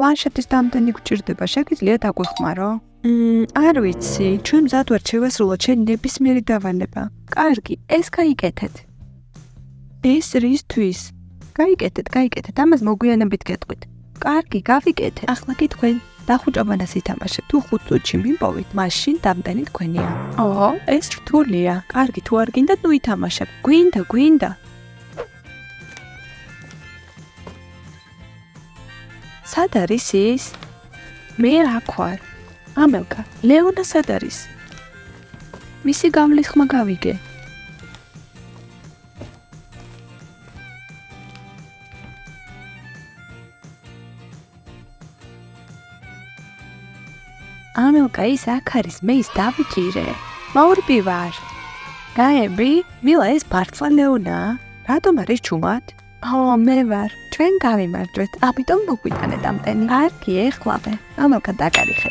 პლანშეტის დამტენი გჭირდება, შეგიძლია დაგვეხმარო? არ ვიცი, ჩვენ მზად ვართ შევასრულოთ შენი ნებისმიერი დავალება. კარგი, ეს გაიკეთეთ. ეს რისთვის? გაიკეთეთ, ამას მოგვიანებით გეტყვით. კარგი, გავიკეთეთ. ახლა კი თქვენ დახუჭობანას ითამაშებთ. თუ 5 წუთში მიპოვით, მაშინ დამტენი თქვენია. ეს რთულია. კარგი, თუ არ გინდათ, ნუ ითამაშებთ. გვინდა. სად არის ის? მე რა ვქარ? ამელკა, ლეონა სად არის? მისი გავლის ხმა გავიგე. ამელკა ის აქ არის, მე ის დავიჭირე. მაურბი ვარ. გაები, მილა ეს ბართლა ლეონაა. რატომ არის ჩუმად? მე ვარ. ჩვენ გავიმარჯვეთ, ამიტომ მოგვიტანე დამტენი. კარგი, ეხლავე. ამელკა დაკარიხე.